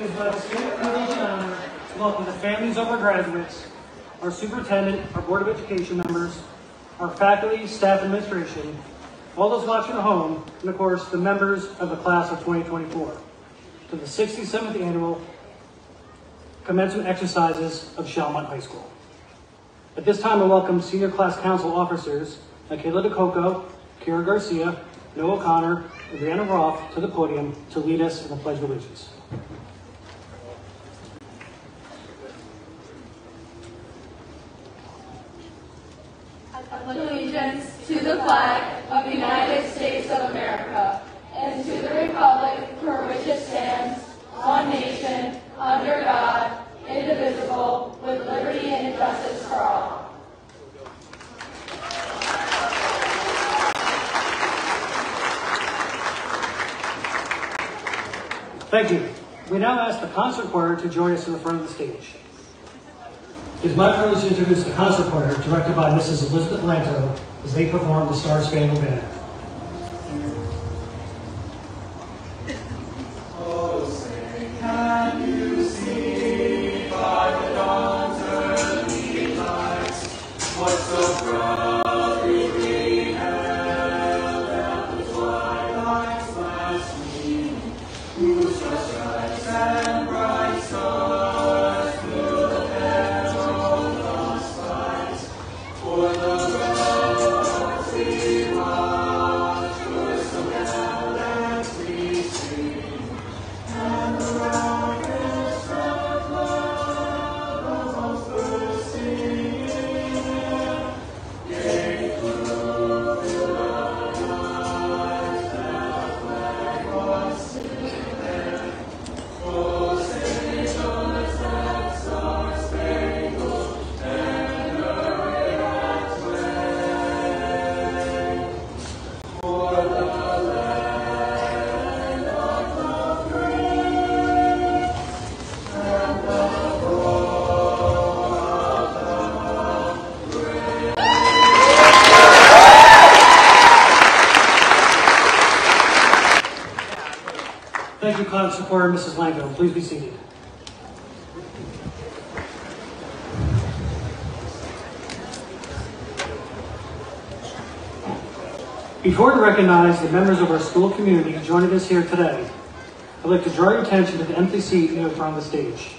It is my distinct privilege and honor to welcome the families of our graduates, our superintendent, our Board of Education members, our faculty, staff, and administration, all those watching at home, and of course, the members of the class of 2024, to the 67th annual commencement exercises of Chalmont High School. At this time, I welcome senior class council officers, Michaela DeCoco, Kira Garcia, Noah O'Connor, and Brianna Roth to the podium to lead us in the Pledge of Allegiance. Allegiance to the flag of the United States of America and to the republic for which it stands, one nation, under God, indivisible, with liberty and justice for all. Thank you. We now ask the concert choir to join us in the front of the stage. It is my privilege to introduce the concert choir, directed by Mrs. Elizabeth Lanto, as they perform the Star Spangled Banner. Oh, say, can you see by the dawn's early light what so proudly we hailed at the twilight's last gleam? Who shall strike and bright stars through the perilous fight? For the roads we watch were so gallantly seen, and the rockets from love almost bursting gave through the night that the flag was still there. Oh, say does that star-spangled banner yet wave for the land of the free and the roar of the brave. Thank you, concert choir, Mrs. Lanto. Please be seated. Before we recognize the members of our school community joining us here today, I'd like to draw your attention to the empty seat near the front of the stage.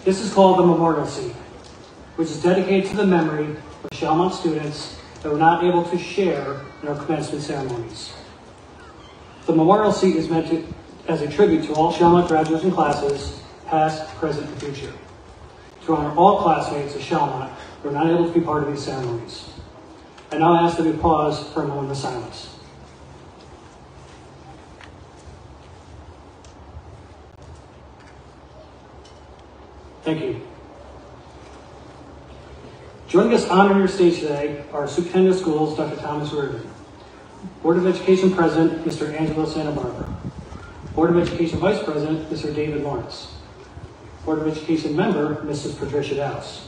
This is called the Memorial Seat, which is dedicated to the memory of Chalmont students that were not able to share in our commencement ceremonies. The Memorial Seat is meant as a tribute to all Chalmont graduates and classes, past, present, and future, to honor all classmates of Chalmont who are not able to be part of these ceremonies. I now ask that we pause for a moment of silence. Thank you. Joining us on your stage today are Superintendent of Schools, Dr. Thomas Reardon, Board of Education President, Mr. Angelo Santa Barbara, Board of Education Vice President, Mr. David Lawrence, Board of Education Member, Mrs. Patricia Dowse,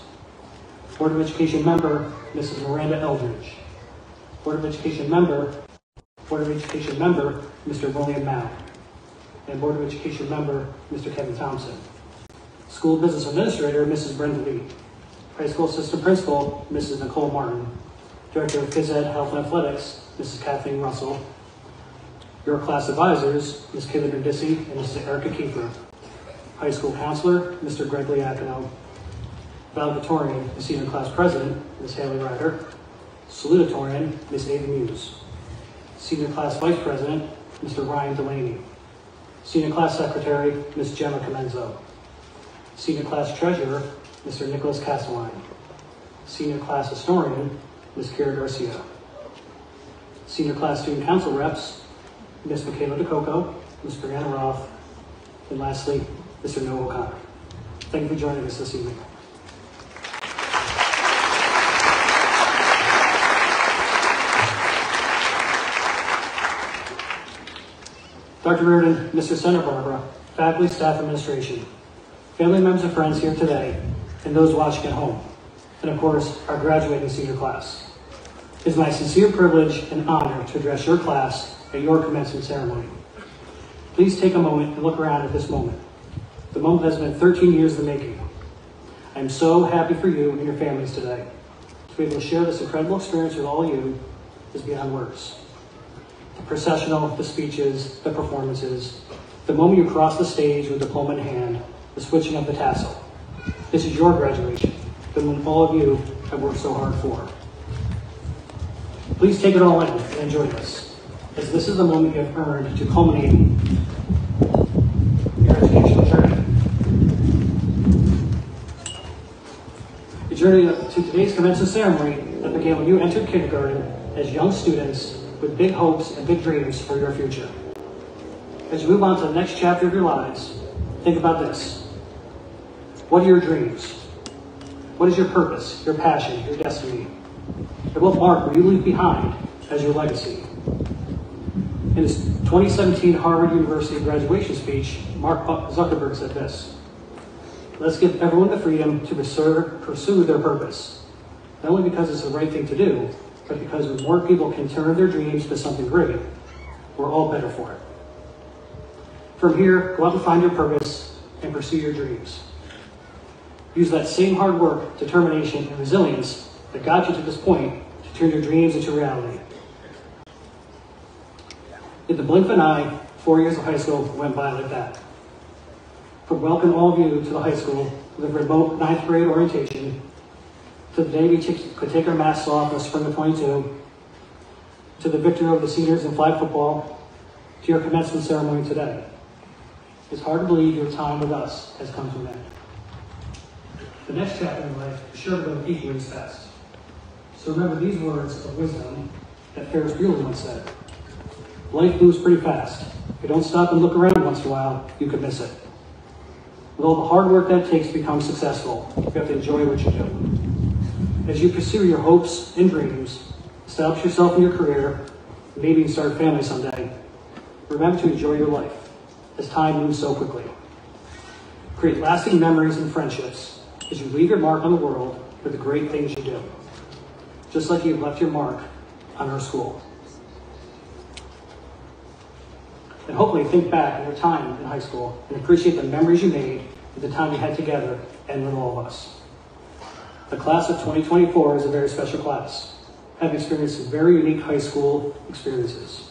Board of Education Member, Mrs. Miranda Eldridge, Board of Education Member, Mr. William Mao, and Board of Education Member, Mr. Kevin Thompson, School Business Administrator, Mrs. Brenda Lee, High School Assistant Principal, Mrs. Nicole Martin, Director of Phys Ed Health and Athletics, Mrs. Kathleen Russell, your class advisors, Ms. Kayla Dissy and Mrs. Erica Kiefer, High School Counselor, Mr. Greg Liacono, Valedictorian, the Senior Class President, Ms. Haley Ryder, Salutatorian, Ms. Ava Muse, Senior Class Vice President, Mr. Ryan Delaney, Senior Class Secretary, Ms. Gemma Comenzo, Senior Class Treasurer, Mr. Nicholas Castelline, Senior Class Historian, Ms. Kira Garcia, Senior Class Student Council Reps, Ms. Michaela DeCoco, Ms. Brianna Roth, and lastly, Mr. Noah O'Connor. Thank you for joining us this evening. Dr. Reardon, Mr. Santa Barbara, faculty, staff, administration, family members and friends here today, and those watching at home, and of course, our graduating senior class. It is my sincere privilege and honor to address your class at your commencement ceremony. Please take a moment and look around at this moment. the moment that has been 13 years in the making. I am so happy for you and your families today. To be able to share this incredible experience with all of you is beyond words. The processional, the speeches, the performances, the moment you cross the stage with diploma in hand, the switching of the tassel. This is your graduation, the one all of you have worked so hard for. Please take it all in and enjoy this, as this is the moment you have earned to culminate your educational journey. The journey to today's commencement ceremony that began when you entered kindergarten as young students with big hopes and big dreams for your future. As you move on to the next chapter of your lives, think about this. What are your dreams? What is your purpose, your passion, your destiny? And what mark will you leave behind as your legacy? In his 2017 Harvard University graduation speech, Mark Zuckerberg said this: "Let's give everyone the freedom to pursue their purpose, not only because it's the right thing to do, but because when more people can turn their dreams to something great, we're all better for it." From here, go out and find your purpose and pursue your dreams. Use that same hard work, determination, and resilience that got you to this point to turn your dreams into reality. In the blink of an eye, 4 years of high school went by like that. From welcoming all of you to the high school with a remote 9th grade orientation, to the day we could take our masks off in the spring of 22, to the victory over the seniors in flag football, to your commencement ceremony today. It's hard to believe your time with us has come to an end. The next chapter in life is sure to go equally as fast. So remember these words of wisdom that Ferris Bueller once said: "Life moves pretty fast. If you don't stop and look around once in a while, you could miss it." With all the hard work that it takes to become successful, you have to enjoy what you do. As you pursue your hopes and dreams, establish yourself in your career, maybe even start a family someday, remember to enjoy your life, as time moves so quickly. Create lasting memories and friendships as you leave your mark on the world with the great things you do, just like you've left your mark on our school. And hopefully think back on your time in high school and appreciate the memories you made and the time you had together and with all of us. The class of 2024 is a very special class, having experienced some very unique high school experiences,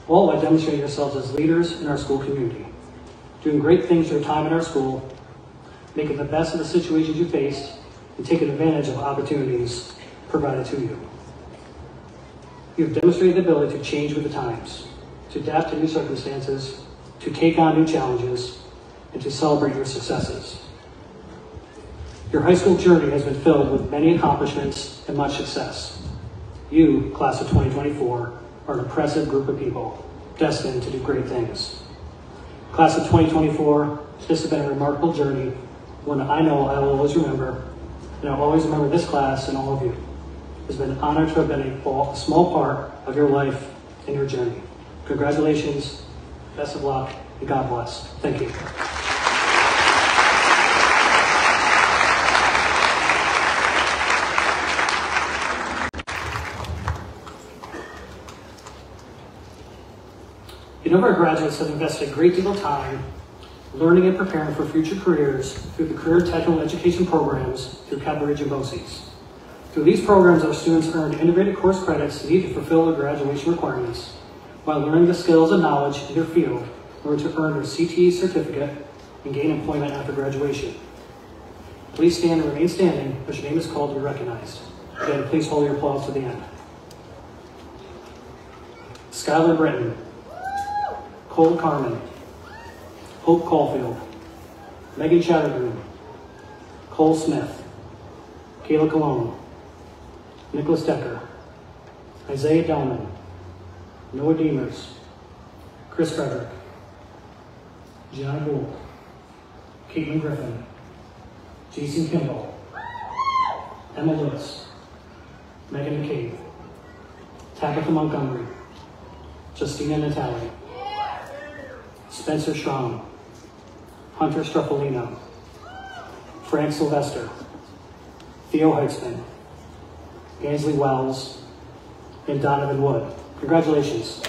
all by demonstrating yourselves as leaders in our school community, doing great things for your time in our school, making the best of the situations you faced, and taking advantage of opportunities provided to you. You have demonstrated the ability to change with the times, to adapt to new circumstances, to take on new challenges, and to celebrate your successes. Your high school journey has been filled with many accomplishments and much success. You, class of 2024, are an impressive group of people, destined to do great things. Class of 2024, this has been a remarkable journey, one that I know I will always remember, and I'll always remember this class and all of you. It's been an honor to have been a small part of your life and your journey. Congratulations, best of luck, and God bless. Thank you. A number of graduates have invested a great deal of time learning and preparing for future careers through the Career Technical Education programs through Capital Region BOCES. Through these programs, our students earn integrated course credits needed to fulfill their graduation requirements, while learning the skills and knowledge in their field in order to earn their CTE certificate and gain employment after graduation. Please stand and remain standing as your name is called to be recognized. Again, please hold your applause to the end. Skylar Britton, Cole Carmen, Hope Caulfield, Megan Chattergoon, Cole Smith, Kayla Colon, Nicholas Decker, Isaiah Delman, Noah Demers, Chris Frederick, Gianna Gould, Caitlin Griffin, Jason Kimball, Emma Lewis, Megan McCabe, Tabitha Montgomery, Justina Natali, Spencer Strong, Hunter Struffolino, Frank Sylvester, Theo Heitzman, Ansley Wells, and Donovan Wood. Congratulations.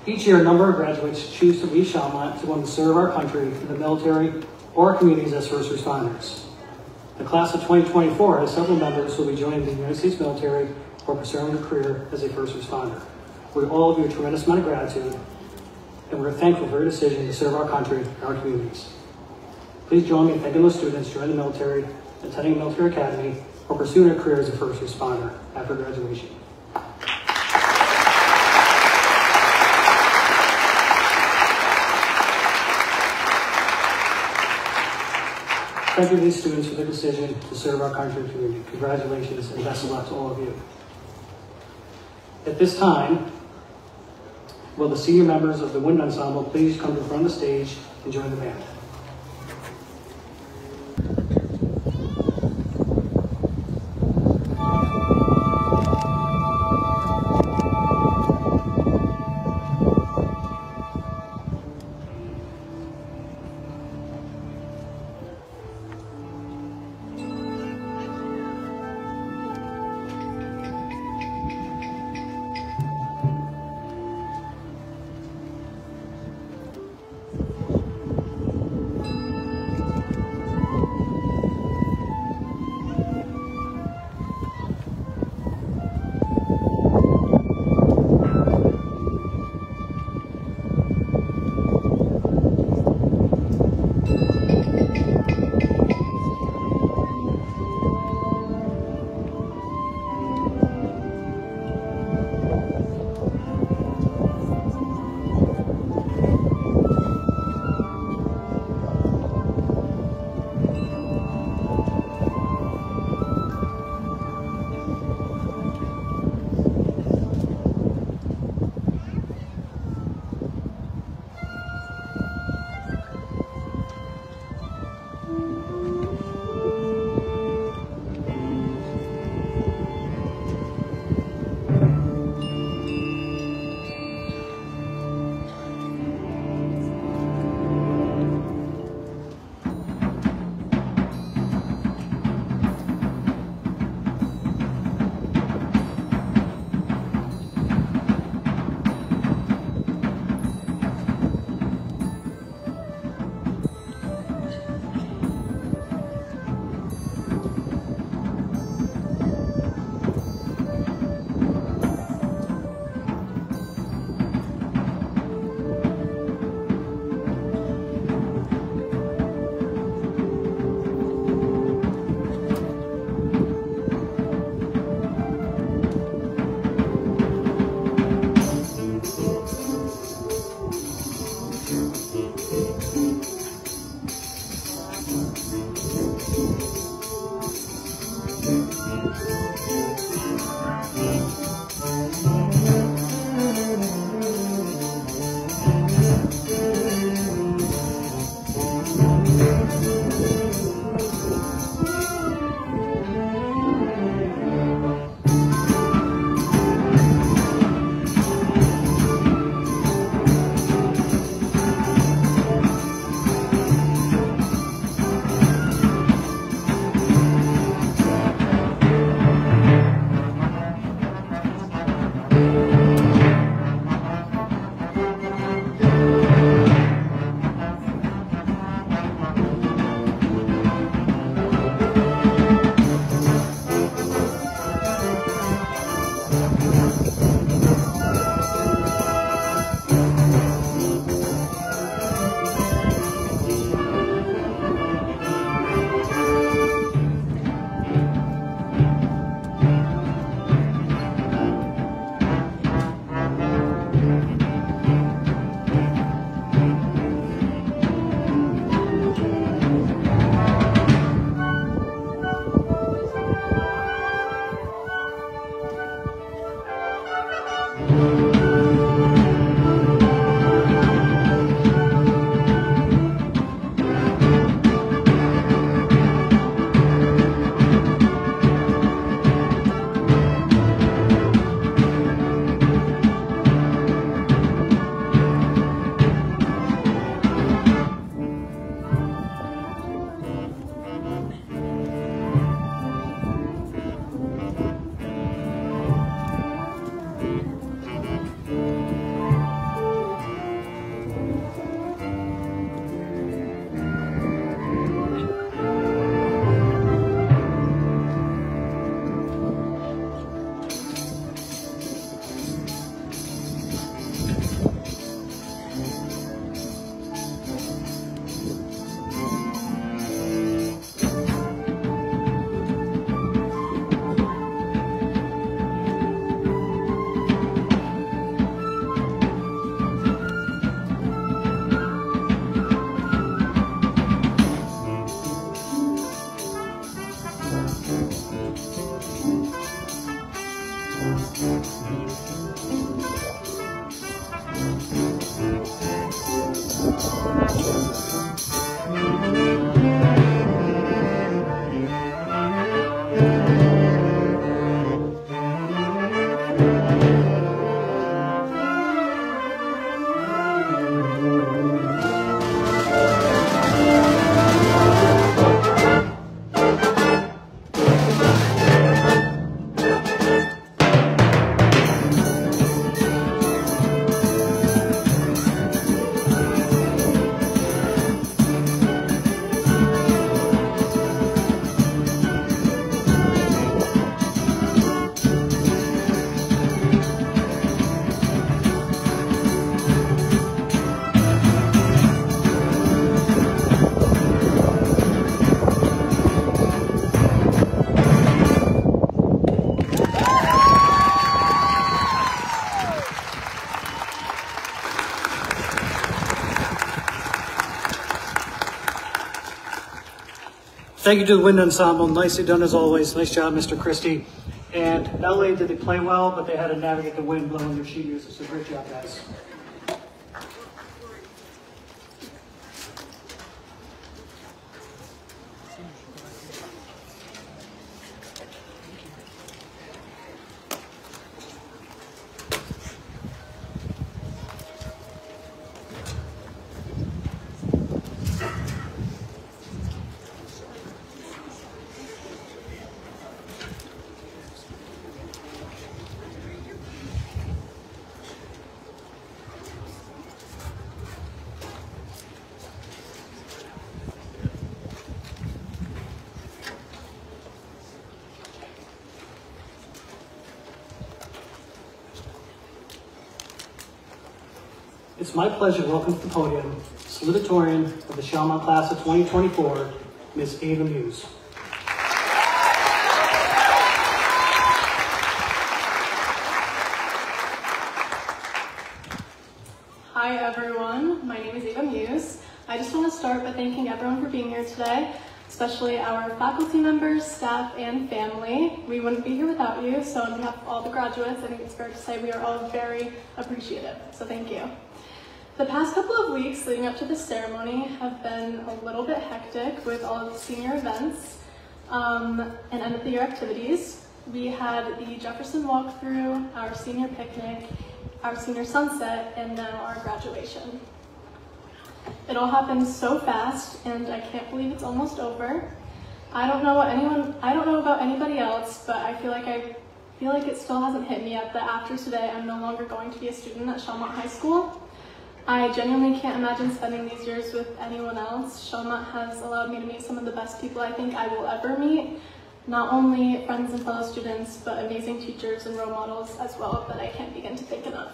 Each year, a number of graduates choose to leave Chalmont to go on to serve our country in the military or our communities as first responders. The class of 2024 has several members who will be joining the United States military or pursuing a career as a first responder. We all owe you a tremendous amount of gratitude, and we're thankful for your decision to serve our country and our communities. Please join me in thanking those students joining the military, attending a military academy, or pursuing a career as a first responder after graduation. Thank you to these students for their decision to serve our country and community. Congratulations and best of luck to all of you. At this time, will the senior members of the Wind Ensemble please come to the front of the stage and join the band. thank you to the wind ensemble. Nicely done as always. Nice job, Mr. Christie. And not only did they play well, but they had to navigate the wind blowing their sheet music. So great job, guys. It's my pleasure to welcome to the podium, salutatorian of the Chalmont class of 2024, Ms. Ava Muse. Hi everyone, my name is Ava Muse. I just want to start by thanking everyone for being here today, especially our faculty members, staff, and family. We wouldn't be here without you, so on behalf of all the graduates, I think it's fair to say we are all very appreciative, so thank you. The past couple of weeks leading up to this ceremony have been a little bit hectic with all of the senior events and end of the year activities. We had the Jefferson walkthrough, our senior picnic, our senior sunset, and now our graduation. It all happened so fast, and I can't believe it's almost over. I don't know about anybody else, but I feel like it still hasn't hit me yet that after today I'm no longer going to be a student at Chalmont High School. I genuinely can't imagine spending these years with anyone else. Chalmont has allowed me to meet some of the best people I think I will ever meet. Not only friends and fellow students, but amazing teachers and role models as well that I can't begin to think enough.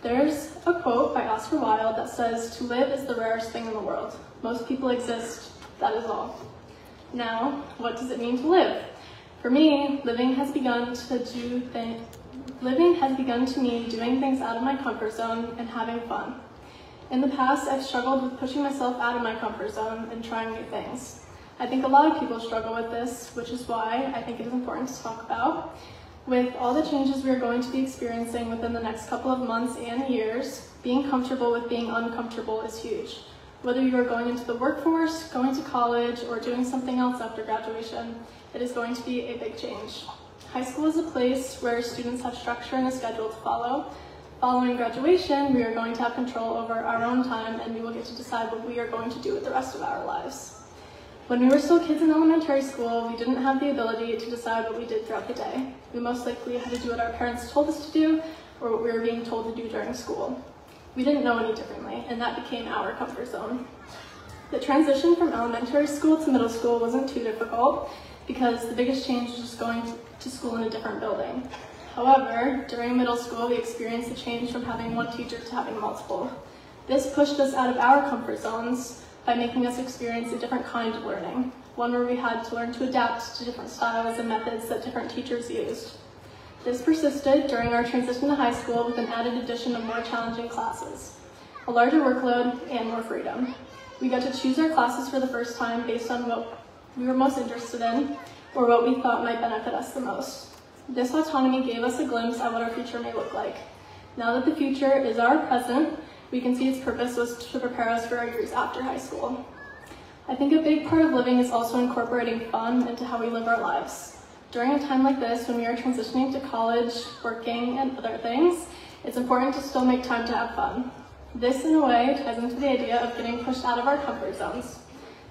There's a quote by Oscar Wilde that says, "To live is the rarest thing in the world. Most people exist, that is all." Now, what does it mean to live? For me, living has begun to mean doing things out of my comfort zone and having fun. In the past, I've struggled with pushing myself out of my comfort zone and trying new things. I think a lot of people struggle with this, which is why I think it is important to talk about. With all the changes we are going to be experiencing within the next couple of months and years, being comfortable with being uncomfortable is huge. Whether you are going into the workforce, going to college, or doing something else after graduation, it is going to be a big change. High school is a place where students have structure and a schedule to follow. Following graduation, we are going to have control over our own time, and we will get to decide what we are going to do with the rest of our lives. When we were still kids in elementary school, we didn't have the ability to decide what we did throughout the day. We most likely had to do what our parents told us to do, or what we were being told to do during school. We didn't know any differently, and that became our comfort zone. The transition from elementary school to middle school wasn't too difficult, because the biggest change was just going to school in a different building. However, during middle school, we experienced a change from having one teacher to having multiple. This pushed us out of our comfort zones by making us experience a different kind of learning, one where we had to learn to adapt to different styles and methods that different teachers used. This persisted during our transition to high school with an added addition of more challenging classes, a larger workload, and more freedom. We got to choose our classes for the first time based on what we were most interested in, or what we thought might benefit us the most. This autonomy gave us a glimpse at what our future may look like. Now that the future is our present, we can see its purpose was to prepare us for our years after high school. I think a big part of living is also incorporating fun into how we live our lives. During a time like this, when we are transitioning to college, working, and other things, it's important to still make time to have fun. This, in a way, ties into the idea of getting pushed out of our comfort zones.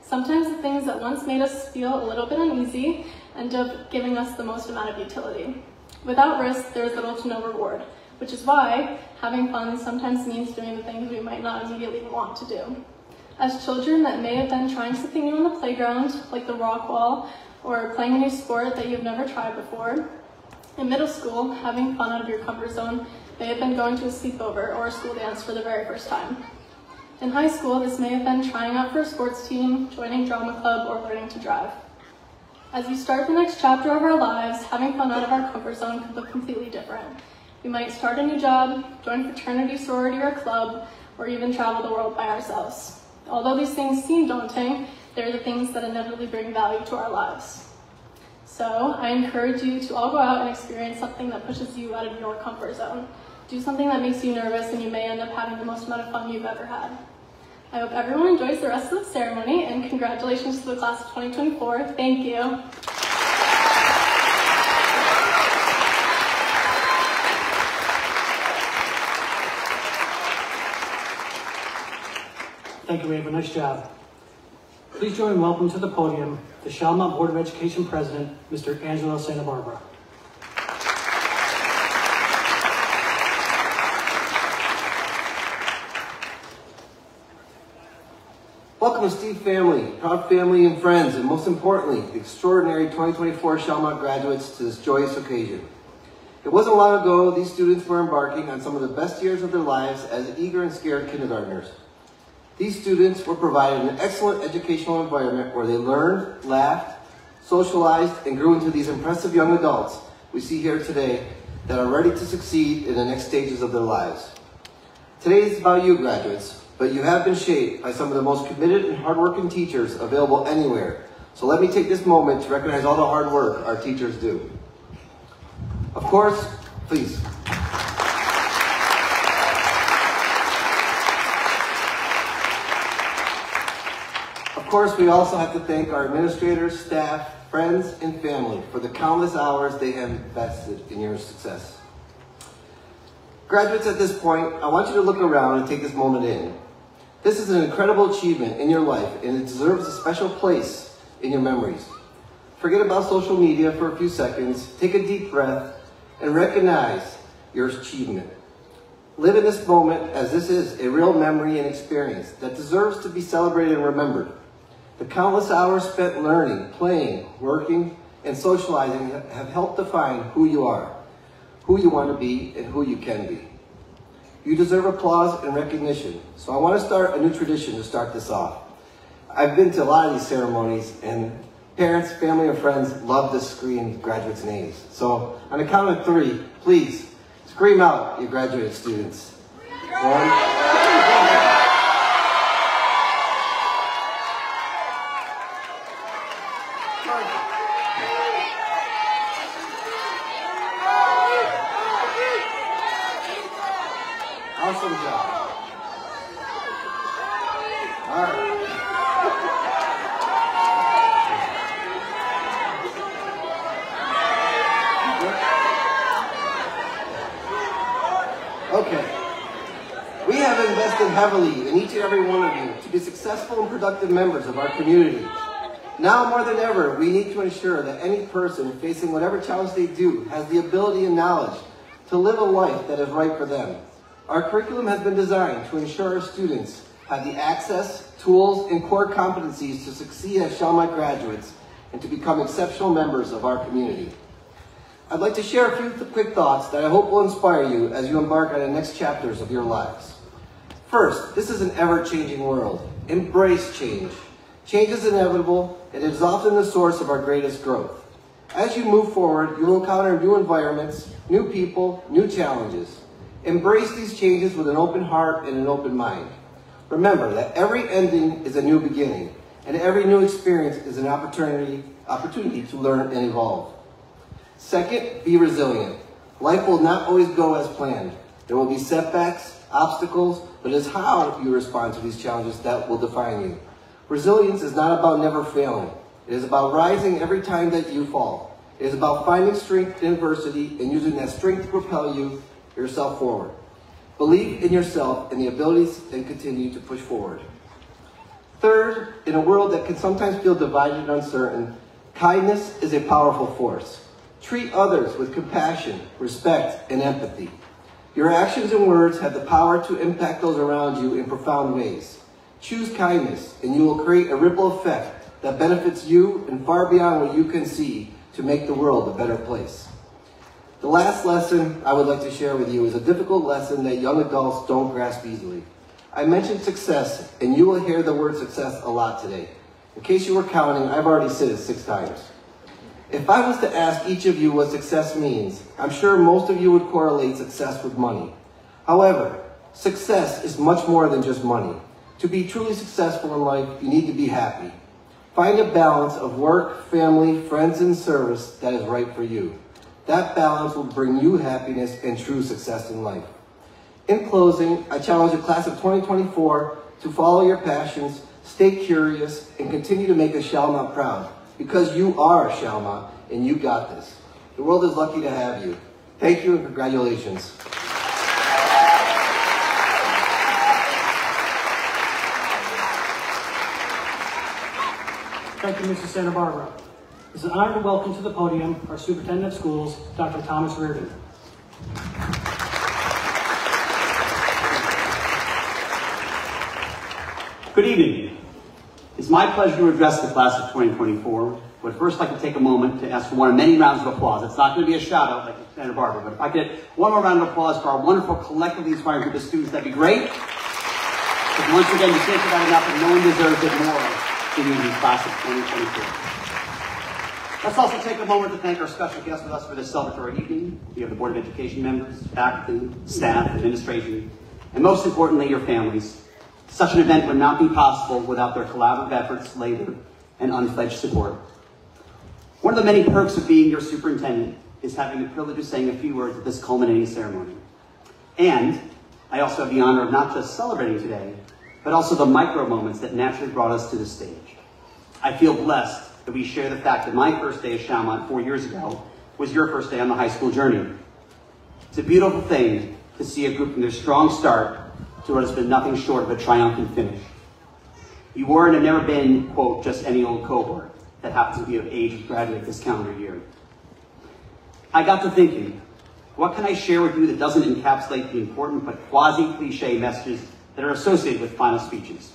Sometimes the things that once made us feel a little bit uneasy end up giving us the most amount of utility. Without risk, there is little to no reward, which is why having fun sometimes means doing the things we might not immediately want to do. As children, that may have been trying something new on the playground, like the rock wall, or playing a new sport that you've never tried before. In middle school, having fun out of your comfort zone may have been going to a sleepover or a school dance for the very first time. In high school, this may have been trying out for a sports team, joining drama club, or learning to drive. As we start the next chapter of our lives, having fun out of our comfort zone could look completely different. We might start a new job, join a fraternity, sorority, or club, or even travel the world by ourselves. Although these things seem daunting, They're the things that inevitably bring value to our lives. So I encourage you to all go out and experience something that pushes you out of your comfort zone. Do something that makes you nervous and you may end up having the most amount of fun you've ever had. I hope everyone enjoys the rest of the ceremony, and congratulations to the class of 2024. Thank you. Thank you, Ava. Nice job. Please join in welcome to the podium the Chalmont Board of Education President, Mr. Angelo Santa Barbara. Welcome to Steve family, proud family and friends, and most importantly, the extraordinary 2024 Chalmont graduates to this joyous occasion. It wasn't long ago these students were embarking on some of the best years of their lives as eager and scared kindergartners. These students were provided an excellent educational environment where they learned, laughed, socialized, and grew into these impressive young adults we see here today that are ready to succeed in the next stages of their lives. Today is about you, graduates, but you have been shaped by some of the most committed and hardworking teachers available anywhere. So let me take this moment to recognize all the hard work our teachers do. Of course, please. Of course, we also have to thank our administrators, staff, friends, and family for the countless hours they have invested in your success. Graduates, at this point, I want you to look around and take this moment in. This is an incredible achievement in your life, and it deserves a special place in your memories. Forget about social media for a few seconds, take a deep breath, and recognize your achievement. Live in this moment as this is a real memory and experience that deserves to be celebrated and remembered. The countless hours spent learning, playing, working, and socializing have helped define who you are, who you want to be, and who you can be. You deserve applause and recognition, so I want to start a new tradition to start this off. I've been to a lot of these ceremonies, and parents, family, and friends love to scream graduates' names. So on the count of 3, please scream out your graduated students. 1. Awesome job. All right. Okay. We have invested heavily in each and every one of you to be successful and productive members of our community. Now more than ever, we need to ensure that any person facing whatever challenge they do has the ability and knowledge to live a life that is right for them. Our curriculum has been designed to ensure our students have the access, tools, and core competencies to succeed as Chalmont graduates and to become exceptional members of our community. I'd like to share a few quick thoughts that I hope will inspire you as you embark on the next chapters of your lives. First, this is an ever-changing world. Embrace change. Change is inevitable, and it is often the source of our greatest growth. As you move forward, you will encounter new environments, new people, new challenges. Embrace these changes with an open heart and an open mind. Remember that every ending is a new beginning, and every new experience is an opportunity to learn and evolve. Second, be resilient. Life will not always go as planned. There will be setbacks, obstacles, but it is how you respond to these challenges that will define you. Resilience is not about never failing. It is about rising every time that you fall. It is about finding strength in adversity and using that strength to propel yourself forward. Believe in yourself and the abilities and continue to push forward. Third, in a world that can sometimes feel divided and uncertain, kindness is a powerful force. Treat others with compassion, respect, and empathy. Your actions and words have the power to impact those around you in profound ways. Choose kindness, and you will create a ripple effect that benefits you and far beyond what you can see to make the world a better place. The last lesson I would like to share with you is a difficult lesson that young adults don't grasp easily. I mentioned success, and you will hear the word success a lot today. In case you were counting, I've already said it 6 times. If I was to ask each of you what success means, I'm sure most of you would correlate success with money. However, success is much more than just money. To be truly successful in life, you need to be happy. Find a balance of work, family, friends, and service that is right for you. That balance will bring you happiness and true success in life. In closing, I challenge the class of 2024 to follow your passions, stay curious, and continue to make us Chalmont proud, because you are Chalmont and you got this. The world is lucky to have you. Thank you and congratulations. Thank you, Mrs. Santa Barbara. It's an honor to welcome to the podium our Superintendent of Schools, Dr. Thomas Reardon. Good evening. It's my pleasure to address the class of 2024. But first, I'd like to take a moment to ask for one of many rounds of applause. It's not going to be a shout out like Santa Barbara, but if I could get one more round of applause for our wonderful, collectively inspiring group of students, that'd be great. Because once again, you can't do that enough, and no one deserves it more than you in the class of 2024. Let's also take a moment to thank our special guests with us for this celebratory evening. We have the Board of Education members, faculty, staff, administration, and most importantly, your families. Such an event would not be possible without their collaborative efforts, labor, and unpledged support. One of the many perks of being your superintendent is having the privilege of saying a few words at this culminating ceremony. And I also have the honor of not just celebrating today, but also the micro moments that naturally brought us to this stage. I feel blessed that we share the fact that my first day at Chalmont 4 years ago was your first day on the high school journey. It's a beautiful thing to see a group from their strong start to what has been nothing short of a triumphant finish. You were and have never been, quote, just any old cohort that happens to be of age to graduate this calendar year. I got to thinking, what can I share with you that doesn't encapsulate the important but quasi-cliche messages that are associated with final speeches?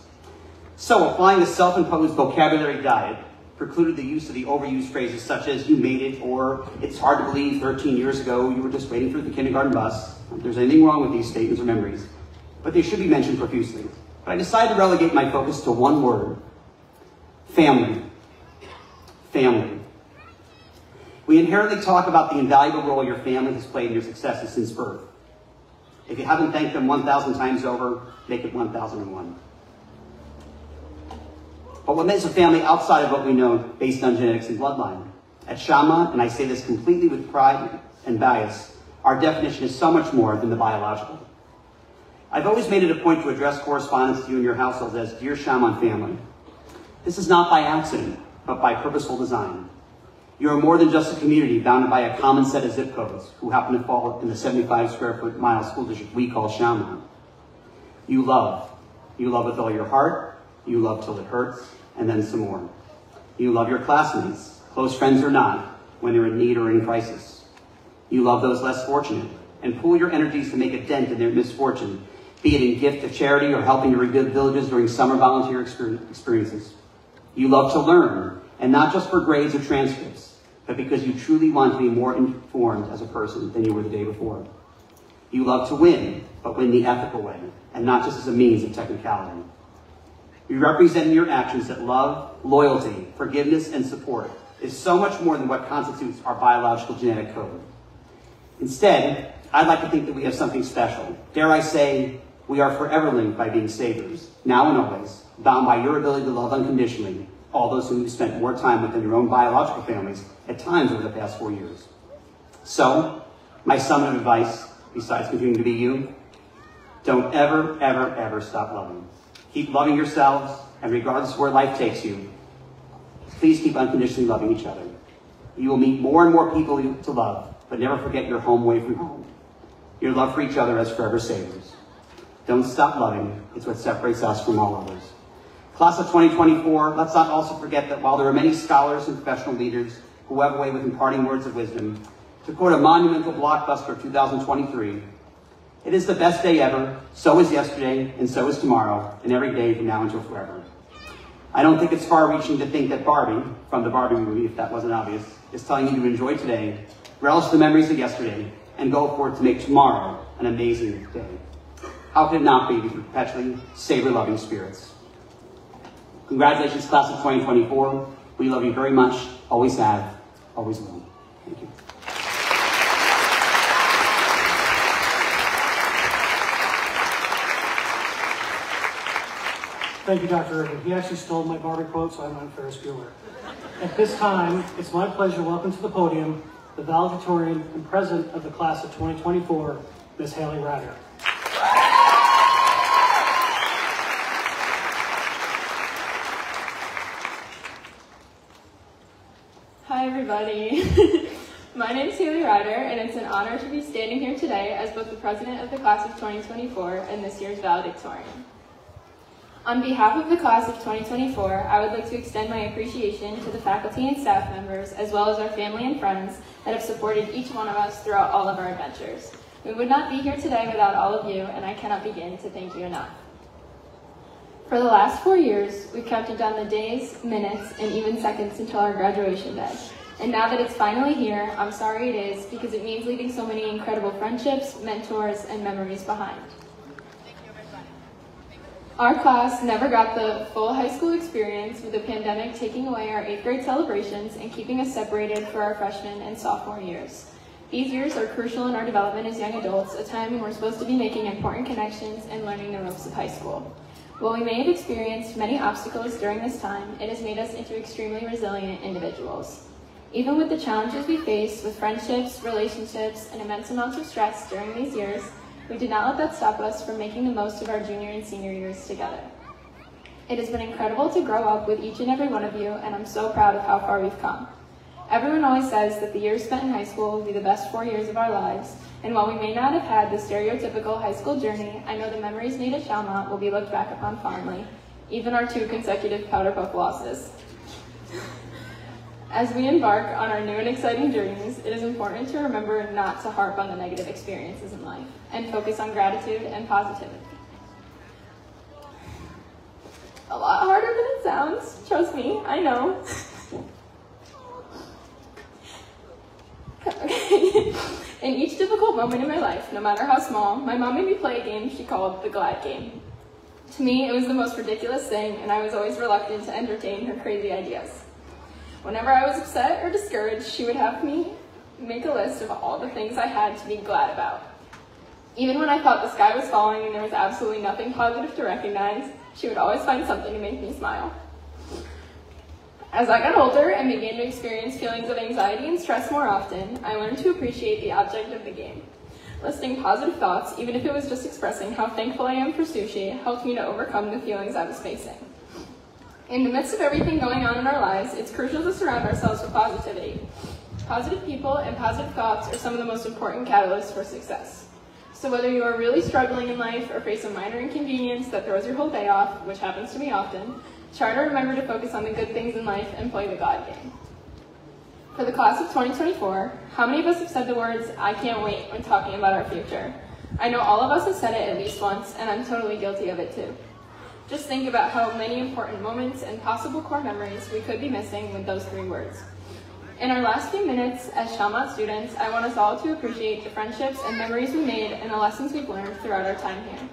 So, applying the self-imposed vocabulary diet precluded the use of the overused phrases such as, you made it, or it's hard to believe 13 years ago you were just waiting for the kindergarten bus. Not that there's anything wrong with these statements or memories, but they should be mentioned profusely. But I decided to relegate my focus to one word: family. Family. We inherently talk about the invaluable role your family has played in your successes since birth. If you haven't thanked them 1,000 times over, make it 1,001. But what makes a family outside of what we know based on genetics and bloodline? At Chalmont, and I say this completely with pride and bias, our definition is so much more than the biological. I've always made it a point to address correspondence to you and your households as Dear Chalmont family. This is not by accident, but by purposeful design. You are more than just a community bounded by a common set of zip codes who happen to fall in the 75 square foot mile school district we call Chalmont. You love. You love with all your heart. You love till it hurts, and then some more. You love your classmates, close friends or not, when they're in need or in crisis. You love those less fortunate, and pool your energies to make a dent in their misfortune, be it in gift to charity or helping to rebuild villages during summer volunteer experiences. You love to learn, and not just for grades or transcripts, but because you truly want to be more informed as a person than you were the day before. You love to win, but win the ethical way, and not just as a means of technicality. You represent in your actions that love, loyalty, forgiveness, and support is so much more than what constitutes our biological genetic code. Instead, I'd like to think that we have something special. Dare I say, we are forever linked by being saviors, now and always, bound by your ability to love unconditionally all those whom you spent more time with than your own biological families at times over the past 4 years. So, my sum of advice, besides continuing to be you, don't ever, ever, ever stop loving. Keep loving yourselves, and regardless of where life takes you, please keep unconditionally loving each other. You will meet more and more people to love, but never forget your home away from home. Your love for each other as forever saviors. Don't stop loving. It's what separates us from all others. Class of 2024, let's not also forget that while there are many scholars and professional leaders who have a way with imparting words of wisdom, to quote a monumental blockbuster of 2023, it is the best day ever, so is yesterday, and so is tomorrow, and every day from now until forever. I don't think it's far-reaching to think that Barbie, from the Barbie movie, if that wasn't obvious, is telling you to enjoy today, relish the memories of yesterday, and go forward to make tomorrow an amazing day. How could it not be with your perpetually savor-loving spirits? Congratulations, class of 2024. We love you very much, always have, always will. Thank you. Thank you, Dr. Irvin. He actually stole my Barbie quote, so I went Ferris Bueller. At this time, it's my pleasure to welcome to the podium the valedictorian and president of the class of 2024, Ms. Haley Ryder. Hi, everybody. My name is Haley Ryder, and it's an honor to be standing here today as both the president of the class of 2024 and this year's valedictorian. On behalf of the class of 2024, I would like to extend my appreciation to the faculty and staff members, as well as our family and friends that have supported each one of us throughout all of our adventures. We would not be here today without all of you, and I cannot begin to thank you enough. For the last 4 years, we've counted down the days, minutes, and even seconds until our graduation day. And now that it's finally here, I'm sorry it is, because it means leaving so many incredible friendships, mentors, and memories behind. Our class never got the full high school experience, with the pandemic taking away our 8th grade celebrations and keeping us separated for our freshman and sophomore years. These years are crucial in our development as young adults, a time when we're supposed to be making important connections and learning the ropes of high school. While we may have experienced many obstacles during this time, it has made us into extremely resilient individuals. Even with the challenges we faced with friendships, relationships, and immense amounts of stress during these years, we did not let that stop us from making the most of our junior and senior years together. It has been incredible to grow up with each and every one of you, and I'm so proud of how far we've come. Everyone always says that the years spent in high school will be the best 4 years of our lives, and while we may not have had the stereotypical high school journey, I know the memories made at Chalmont will be looked back upon fondly, even our 2 consecutive powder puff losses. As we embark on our new and exciting journeys, it is important to remember not to harp on the negative experiences in life and focus on gratitude and positivity. A lot harder than it sounds, trust me, I know. In each difficult moment in my life, no matter how small, my mom made me play a game she called the Glad Game. To me, it was the most ridiculous thing, and I was always reluctant to entertain her crazy ideas. Whenever I was upset or discouraged, she would have me make a list of all the things I had to be glad about. Even when I thought the sky was falling and there was absolutely nothing positive to recognize, she would always find something to make me smile. As I got older and began to experience feelings of anxiety and stress more often, I learned to appreciate the object of the game. Listing positive thoughts, even if it was just expressing how thankful I am for sushi, helped me to overcome the feelings I was facing. In the midst of everything going on in our lives, it's crucial to surround ourselves with positivity. Positive people and positive thoughts are some of the most important catalysts for success. So whether you are really struggling in life or face a minor inconvenience that throws your whole day off, which happens to me often, try to remember to focus on the good things in life and play the God game. For the class of 2024, how many of us have said the words, "I can't wait," when talking about our future? I know all of us have said it at least once, and I'm totally guilty of it too. Just think about how many important moments and possible core memories we could be missing with those 3 words. In our last few minutes as Chalmont students, I want us all to appreciate the friendships and memories we made and the lessons we've learned throughout our time here.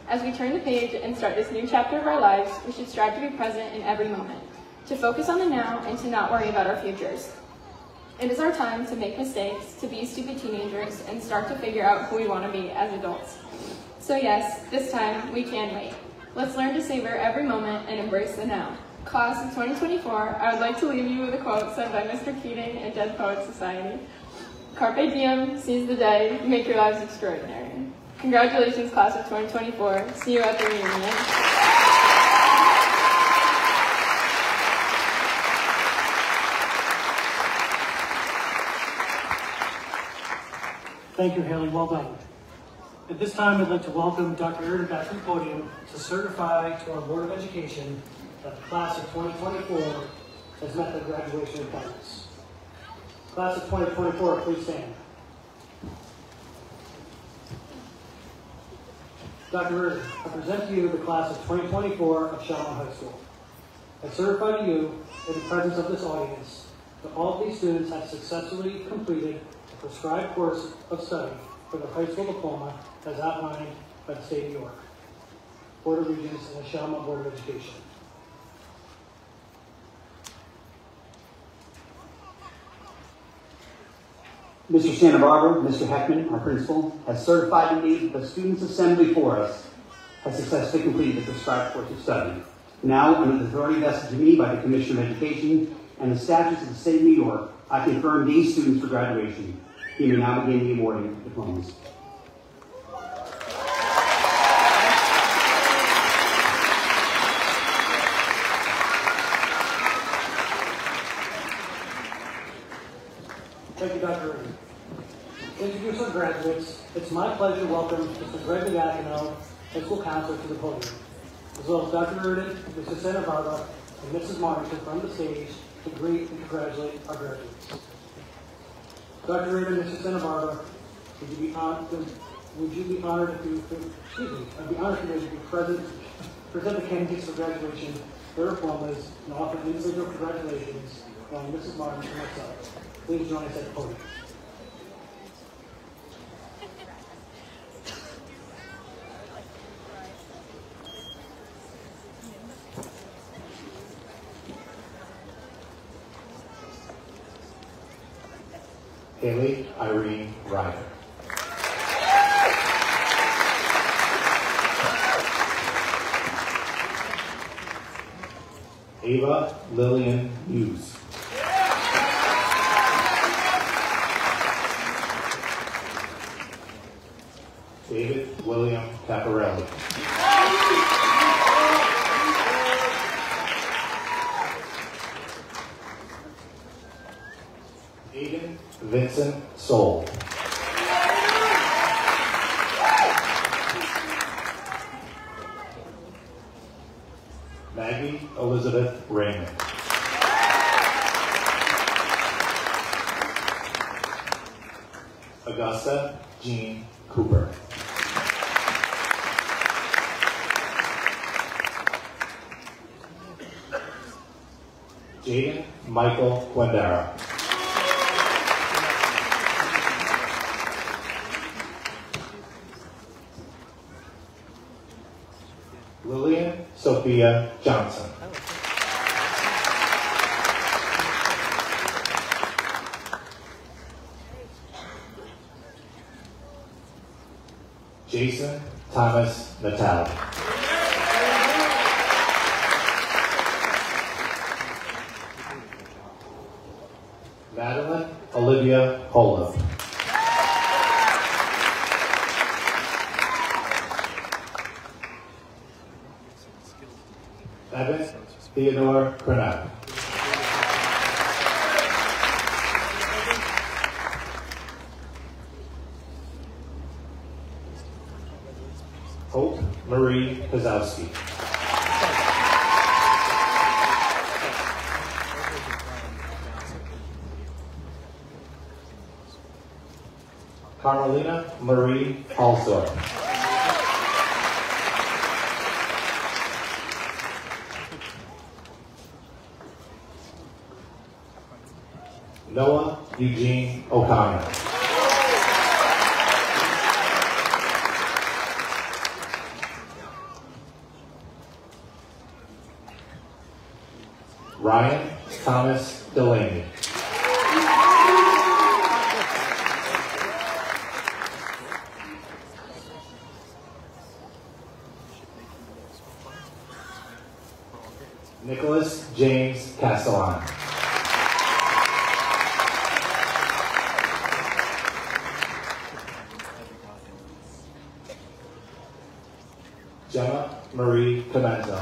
As we turn the page and start this new chapter of our lives, we should strive to be present in every moment, to focus on the now and to not worry about our futures. It is our time to make mistakes, to be stupid teenagers, and start to figure out who we want to be as adults. So yes, this time we can wait. Let's learn to savor every moment and embrace the now. Class of 2024, I would like to leave you with a quote said by Mr. Keating at Dead Poets Society. Carpe diem, seize the day, make your lives extraordinary. Congratulations, class of 2024. See you at the reunion. Thank you, Haley. Well done. At this time, I'd like to welcome Dr. Irvin back to the podium to certify to our Board of Education that the class of 2024 has met their graduation requirements. Class of 2024, please stand. Dr. Irvin, I present to you the class of 2024 of Chalmont High School. I certify to you, in the presence of this audience, that all of these students have successfully completed a prescribed course of study for their high school diploma as outlined by the State of New York, Board of Regents, and the Chalmont Board of Education. Mr. Santa Barbara, Mr. Heckman, our principal, has certified indeed that the students assembled before us have successfully completed the prescribed course of study. Now, under the authority vested to me by the Commissioner of Education and the statutes of the State of New York, I confirm these students for graduation. You may now begin the awarding of diplomas. Thank you, Dr. Reed. To introduce our graduates, it's my pleasure to welcome Mr. Greg McGacino, High School Counselor, to the podium, as well as Dr. Rudin, Mrs. Santa Barbara, and Mrs. Martin from the stage to greet and congratulate our graduates. Dr. Rudin, Mrs. Santa Barbara, would you be honored to present the candidates for graduation, their diplomas, and offer individual congratulations on Mrs. Martin and myself. Please join us at the podium. Haley Irene Ryder. Ava Lillian Hughes. David William Caparelli. Aiden Vincent Soul. Maggie Elizabeth Raymond. Augusta Jean Cooper. Jaden Michael Quindara. Lillian Sophia Johnson. Jason Thomas Natale. Madeline Olivia Polo. Evan Theodore Crenap. Hope Marie Kozowski. Carmelina Marie Halsor. Noah Eugene O'Connor. Ryan Thomas Delaney. Nicholas James Castellan. Gemma Marie Comenzo.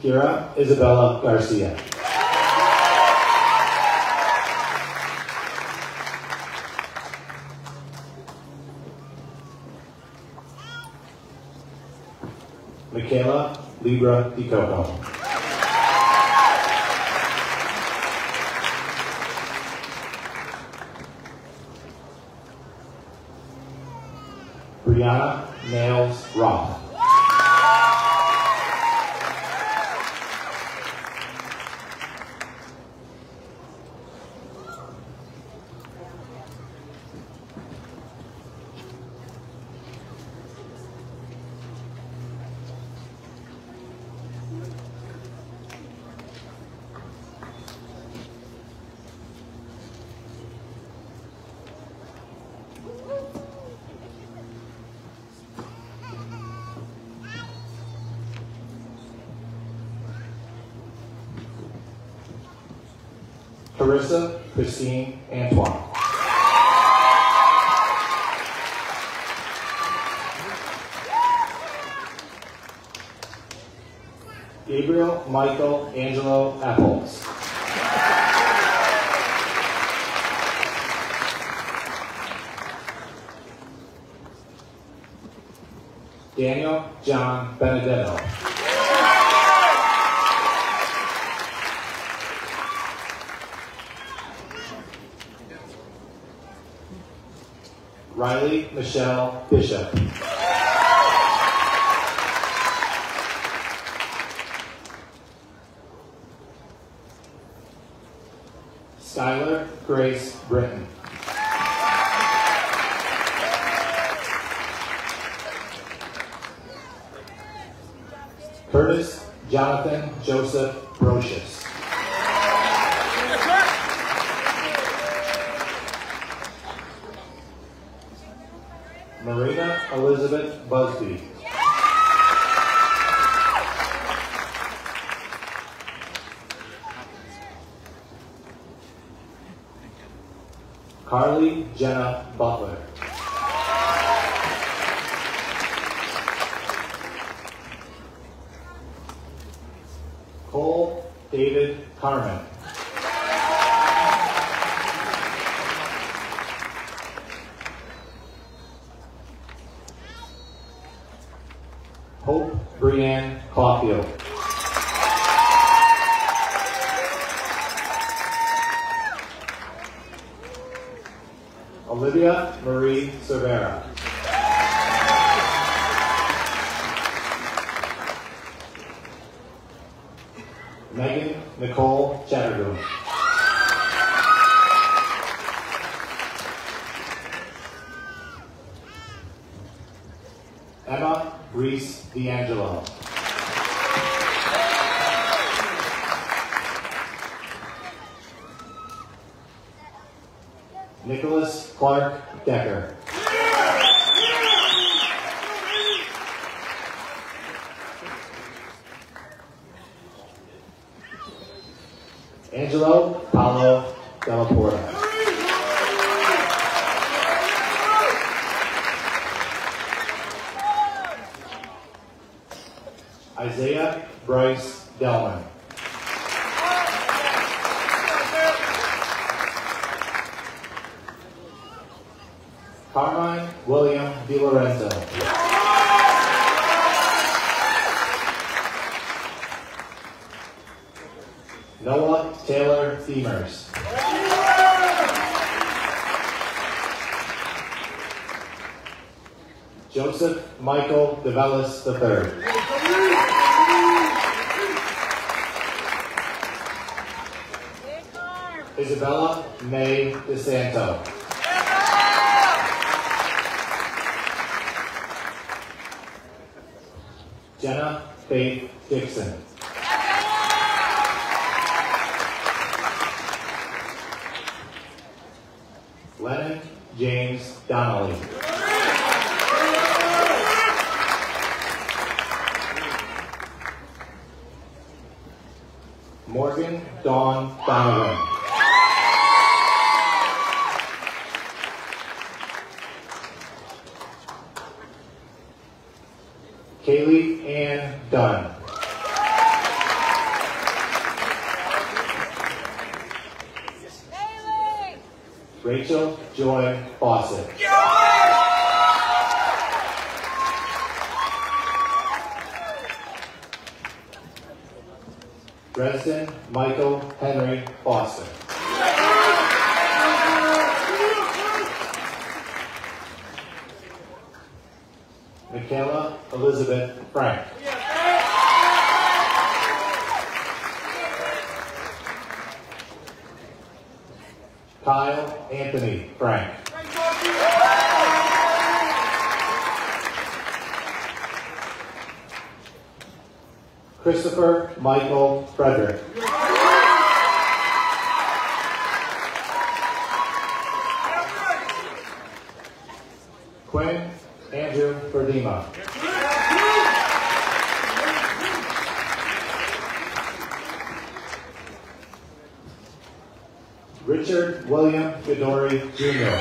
Kira Isabella Garcia. Michaela Libra Di Coco. Brianna Nails Roth. Carissa Christine Antoine. Gabriel Michael Angelo Apples. Daniel John Benedetto. Riley Michelle Bishop. Skylar Grace Britton. Curtis Jonathan Joseph Brocious. Marina Elizabeth Busby. Carly Jenna Butler. Cole David Carmen. Hope Brianne Caulfield. Olivia Marie Cervera. Megan Nicole Chattergoon. Emma Reese D'Angelo. Nicholas Clark Decker. Angelo Paolo Della Porta. Isaiah Bryce Delman. Carmine William DiLorenzo. Noah Taylor Thiemers. Joseph Michael DeVellis III. Isabella May DeSanto. Jenna Faith Dixon. Lennon James Donnelly. Morgan Dawn Donovan. Kaylee Ann Dunn. Rachel Joy Fawcett. Dresden Michael Henry Foster. Michaela Elizabeth Frank. Kyle Anthony Frank. Christopher Michael Frederick. Quinn Andrew Verdima. Richard William Godori Jr.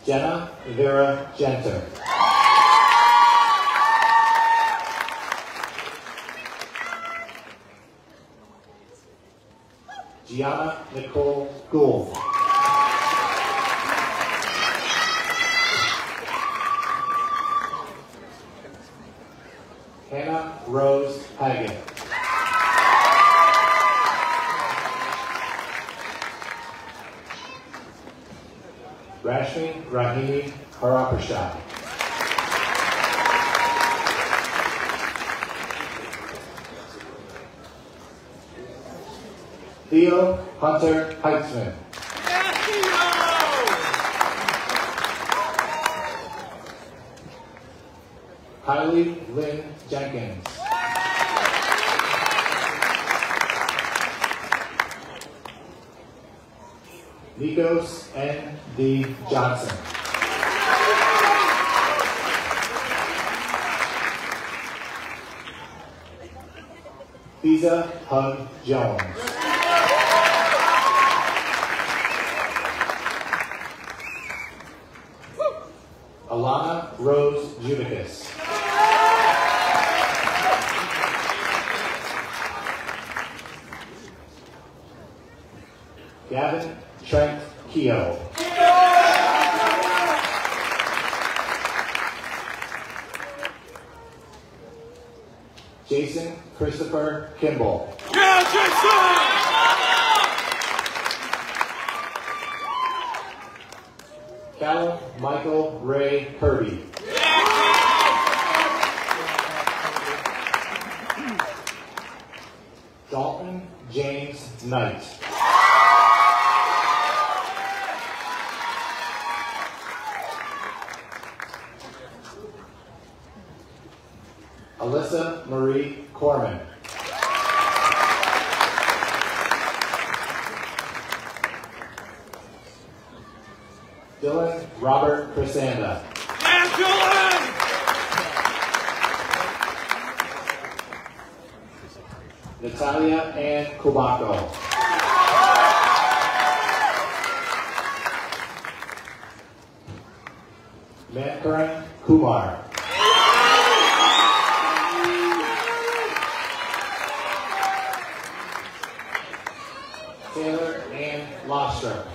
Jenna Vera Genter. Gianna Nicole Gould. Hannah Rose Hagen. Rashmi Rahimi Harapashah. Theo Hunter Heitzman. Kylie Lynn Jenkins. Nikos N. D. Johnson. Fiza Hug Jones. Alana Rose Judicus. Gavin Trent Keogh. Jason Christopher Kimball. Yeah, Jason! Callum Michael Ray Kirby. Dalton James Knight. Alyssa Marie Corman. Dylan Robert Crisanda. Yeah, Dylan! Natalia Ann Kubako. Mankaran Kumar. Taylor Ann Lostra.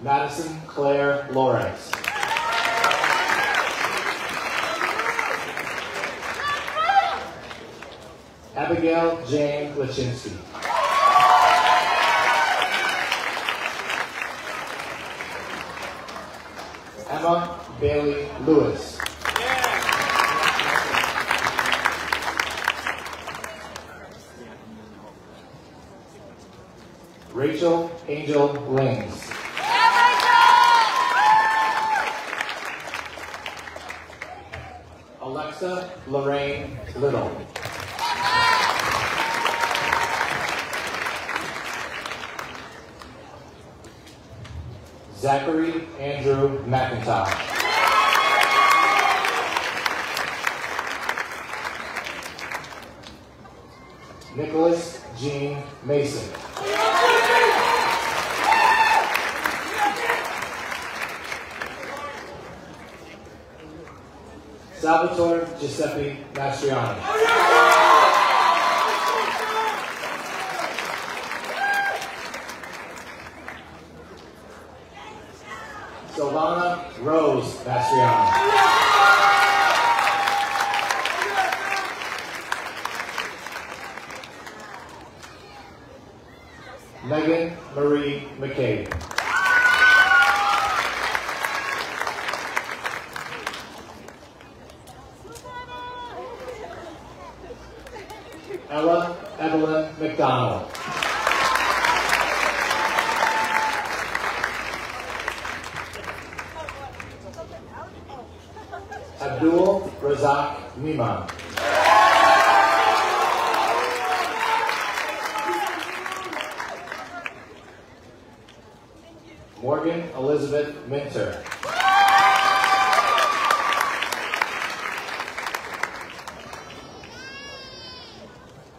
Madison Claire Lawrence. Abigail Jane Lachinsky. Emma Bailey Lewis. Rachel Angel Lings. Alexa Lorraine Little. Zachary Andrew McIntosh. Nicholas Jean Mason. Salvatore Giuseppe Mastriani. Silvana Rose Mastriani. Megan Marie McCabe. Ella Evelyn McDonald. Abdul Razak Nima. Morgan Elizabeth Minter.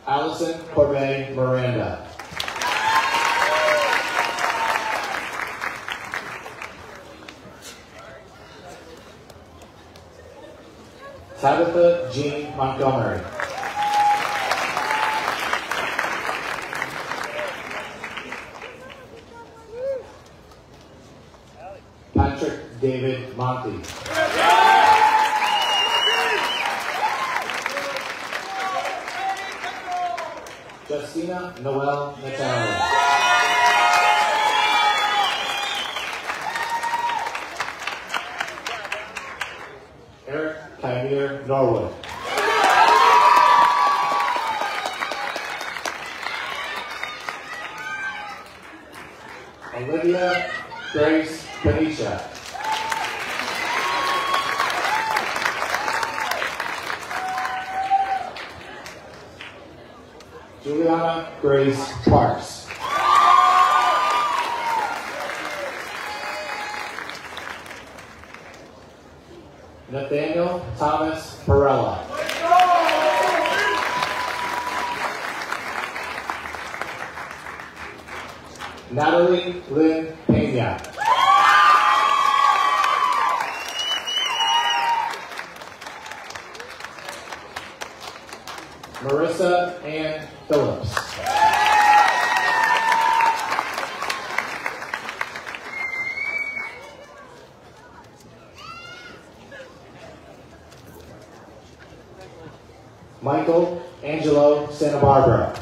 Allison Corbet Miranda. Tabitha Jean Montgomery. Patrick David Monty. Justina Noel Natalia. Eric Kymir Norwood. Olivia Grace Panicha. Juliana Grace Parks. Nathaniel Thomas Perella. Natalie Lynn Pena. Marissa Ann Phillips. Michael Angelo Santa Barbara.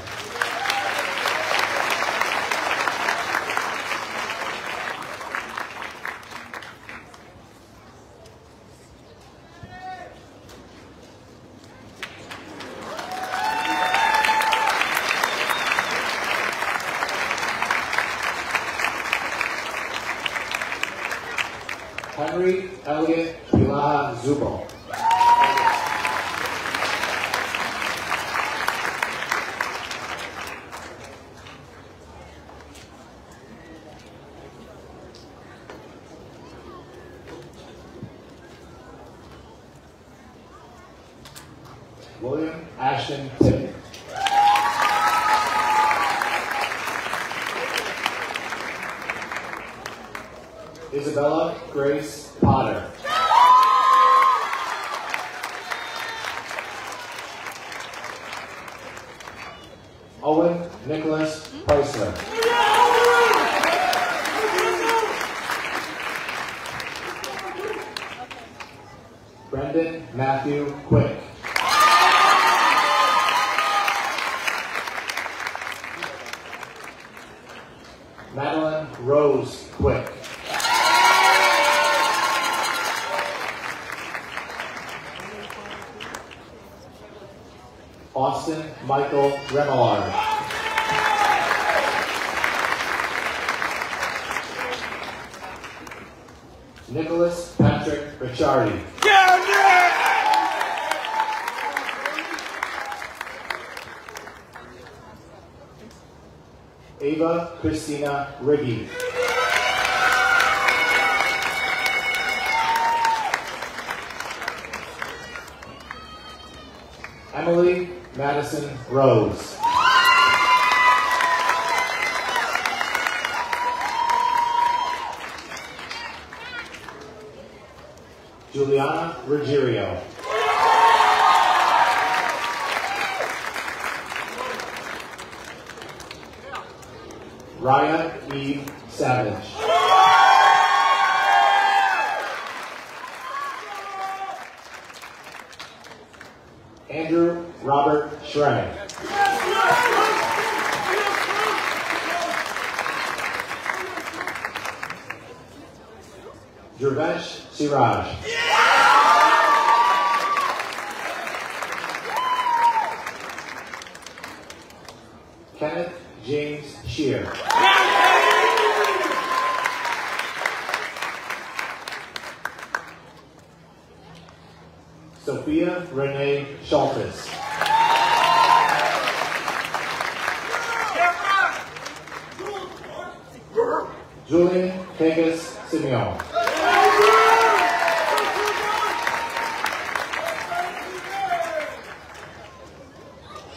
Henry Elliott Pilaha Zubal. William Ashton Tippett. Isabella Grace Potter. Owen Nicholas Chrysler. Brendan Matthew Quick. Madeline Rose Quick. Austin Michael Remillard. Nicholas Patrick Ricciardi. Ava Christina Riggy. Emily Madison Rose. Juliana Ruggiero. Raya Eve Savage. Andrew Robert Schrey. Jervesh Siraj. Kenneth James Shear. Sophia Renee Schultes. Julian Pegas Simeon.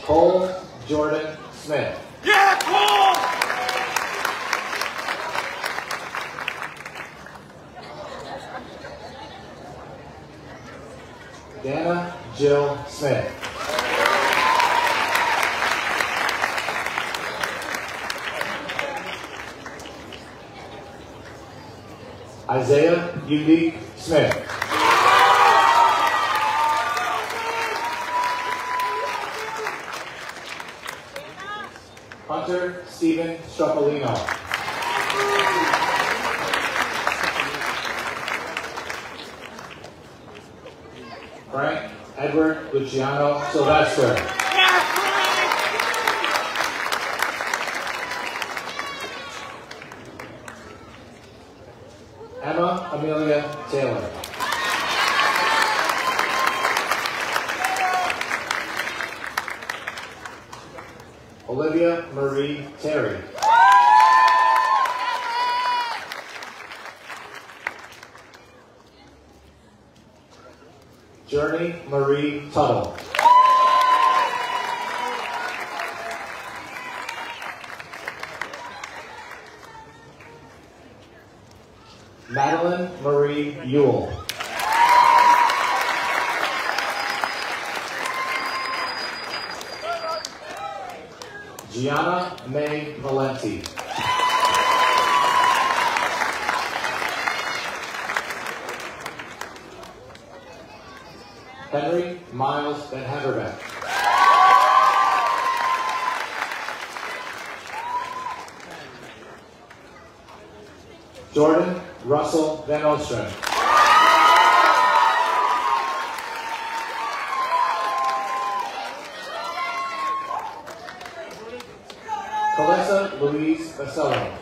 Cole Jordan Smith. Yeah, Cole! Dana Jill Smith. Isaiah Unique Smith. Hunter Stephen Strappolino. Frank Edward Luciano Sylvester. Emma Amelia Taylor. Olivia Marie Terry. Journey Marie Tuttle. Madeline Marie Ewell. Gianna May Valenti. Henry Miles Van Haverbeck. Jordan Russell Van Ostrom. Calissa Louise Basello.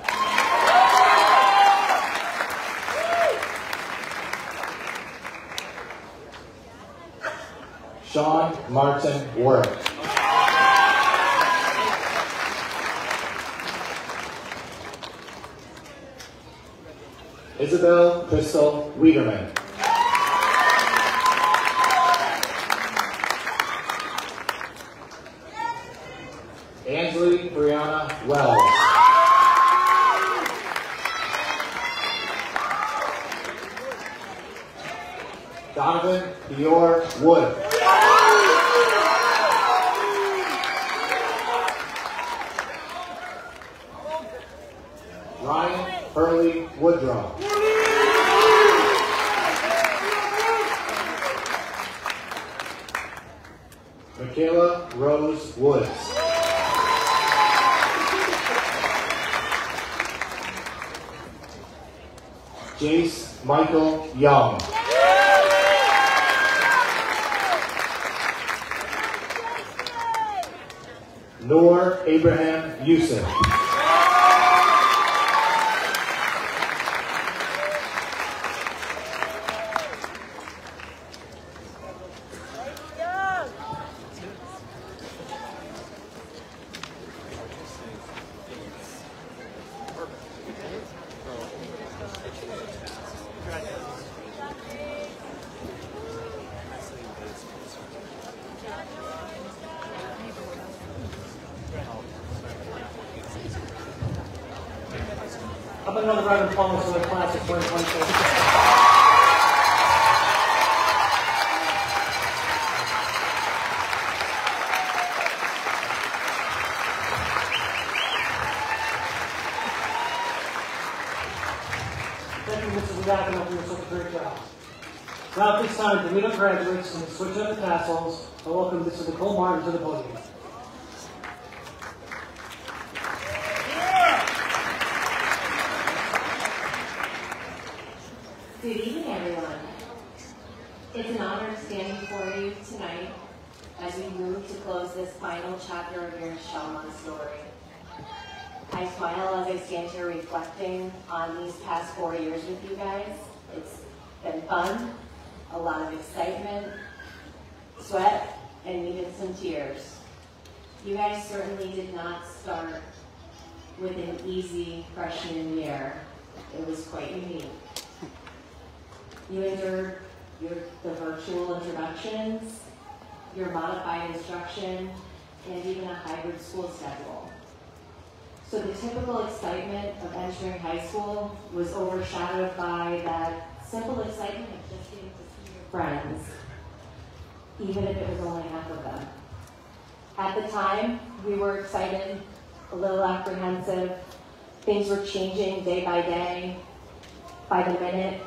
Sean Martin Work. Isabel Crystal Wiederman. Ansley Brianna Wells. Donovan Dior Wood. Ryan Hurley Woodrow. Michaela Rose Woods. Jace Michael Young. Noor Abraham Yusuf. How about another round of applause for the class of 2024? Thank you, Mrs. Wadakino, for such a great job. Now at this time, to meet our graduates and switch up the tassels, I welcome Mrs. Nicole Martin to the podium. Good evening, everyone. It's an honor standing before you tonight as we move to close this final chapter of your Shaman story. I smile as I stand here reflecting on these past 4 years with you guys. It's been fun, a lot of excitement, sweat, and even some tears. You guys certainly did not start with an easy freshman year, It was quite unique. You endured the virtual introductions, your modified instruction, and even a hybrid school schedule. So the typical excitement of entering high school was overshadowed by that simple excitement of just getting to see your friends, even if it was only half of them. At the time, we were excited, a little apprehensive. Things were changing day by day, by the minute.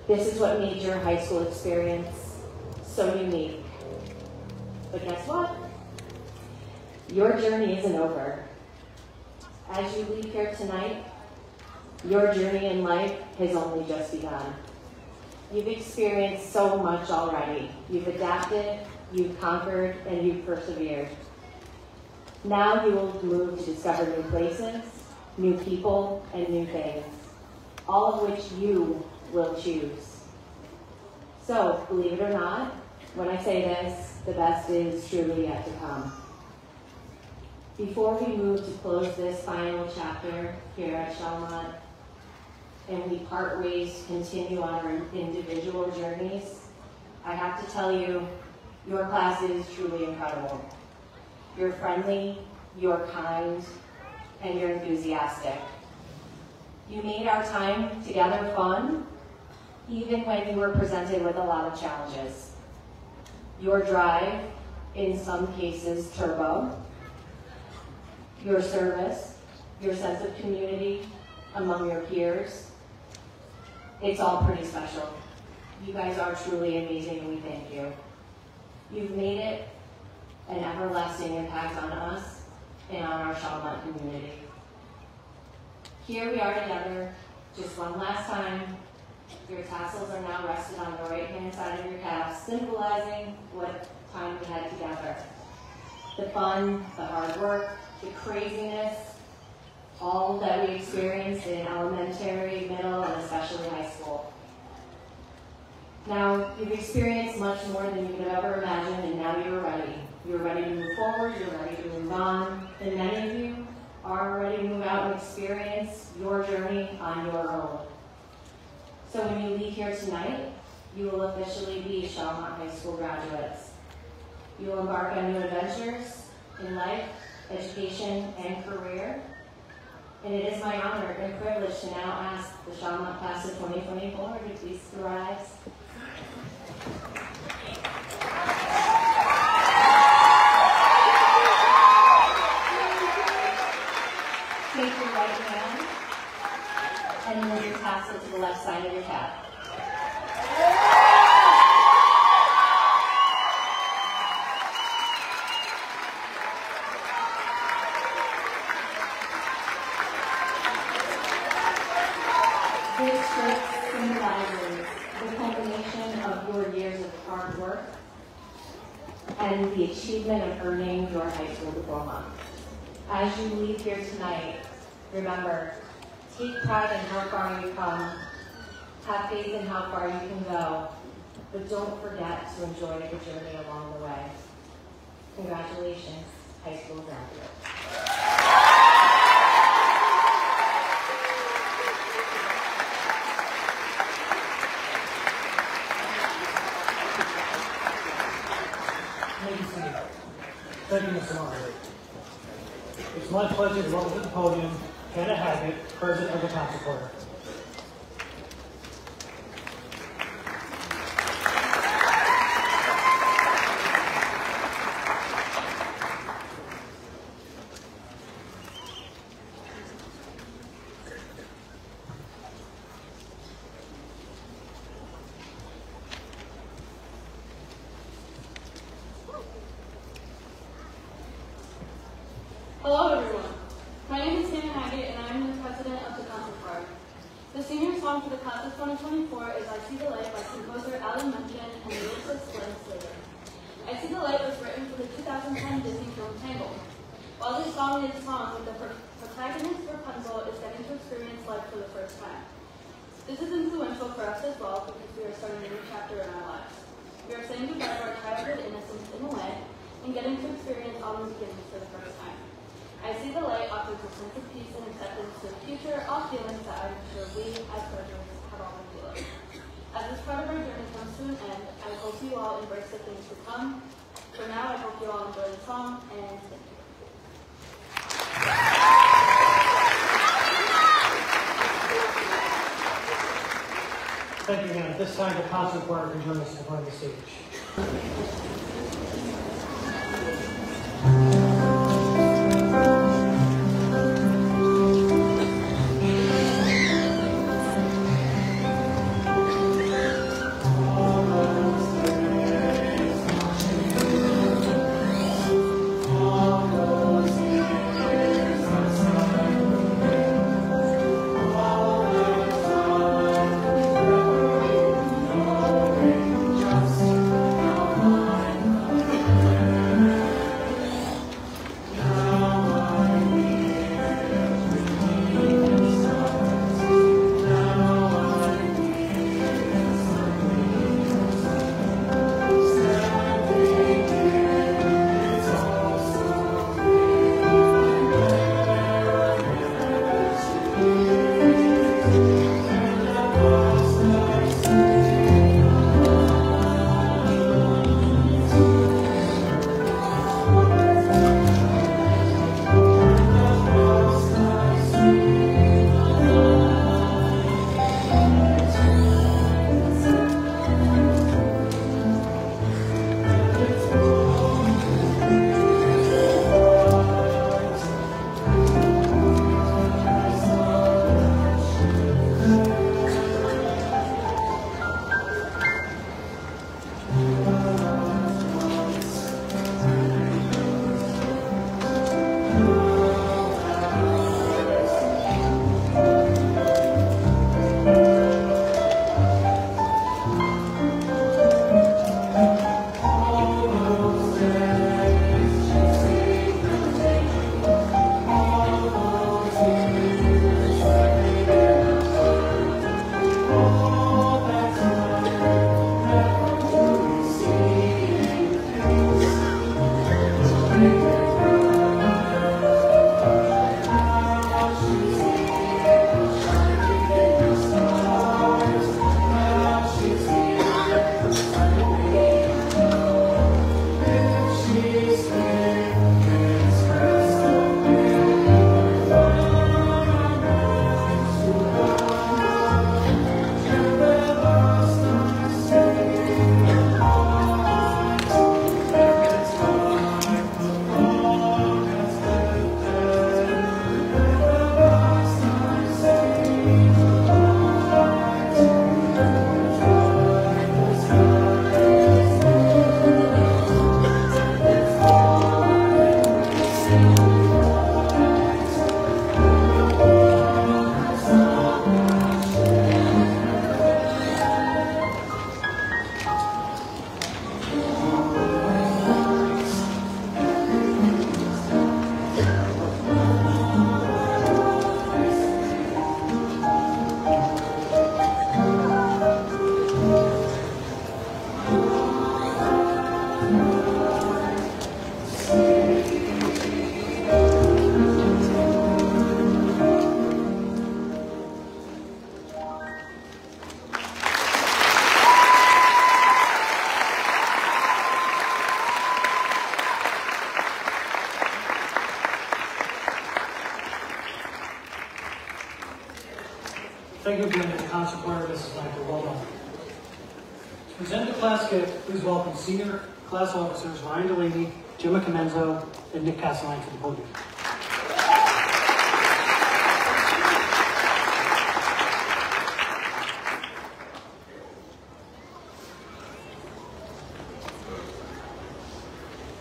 This is what made your high school experience so unique. But guess what? Your journey isn't over. As you leave here tonight, your journey in life has only just begun. You've experienced so much already. You've adapted, you've conquered, and you've persevered. Now you will move to discover new places, new people, and new things, all of which you will choose. So, believe it or not, when I say this, the best is truly yet to come. Before we move to close this final chapter here at Chalmont, and we part ways to continue on our individual journeys, I have to tell you, your class is truly incredible. You're friendly, you're kind, and you're enthusiastic. You made our time together fun, even when you were presented with a lot of challenges. Your drive, in some cases turbo, your service, your sense of community among your peers, it's all pretty special. You guys are truly amazing, and we thank you. You've made it an everlasting impact on us and on our Chalmont community. Here we are together, just one last time. Your tassels are now rested on the right-hand side of your cap, symbolizing what time we had together. The fun, the hard work, the craziness, all that we experienced in elementary, middle, and especially high school. Now, you've experienced much more than you could have ever imagined, and now you're ready. You're ready to move forward, you're ready to move on, and many of you are ready to move out and experience your journey on your own. So when you leave here tonight, you will officially be Chalmont High School graduates. You will embark on new adventures in life, education, and career. And it is my honor and privilege to now ask the Chalmont class of 2024 to please rise. Take your right hand and move your tassel to the left side of your cap. This trip symbolizes the culmination of your years of hard work and the achievement of earning your high school diploma. As you leave here tonight, remember, take pride in how far you've come, have faith in how far you can go, but don't forget to enjoy the journey along the way. Congratulations, high school graduates. Thank you, Mr. Marley. It's my pleasure to welcome to the podium Hannah Haggett, President of the Council Quarter. Hello everyone, my name is Hannah Haggett and I am the president of the Council Choir. The senior song for the class of 2024 is I See the Light by composer Alan Menken and lyricist Glenn Slater. I See the Light was written for the 2010 Disney film Tangled. While this song is a song, the protagonist Rapunzel is getting to experience life for the first time. This is influential for us as well because we are starting a new chapter in our lives. We are saying goodbye to our childhood innocence in a way and getting to experience autumn beginnings for the first time. I see the light offers a sense of peace and acceptance to the future, all feelings that I'm sure we, as graduates, have all been feeling. As this part of our journey comes to an end, I hope you all embrace the things to come. For now, I hope you all enjoy the song, and thank you. Thank you again. At this time, the concert choir can join us in front of the stage. Thank you again to the concert choir, Mrs. Michael. Well done. To present the class gift, please welcome senior class officers Ryan Delaney, Jim Comenzo, and Nick Castelline to the podium.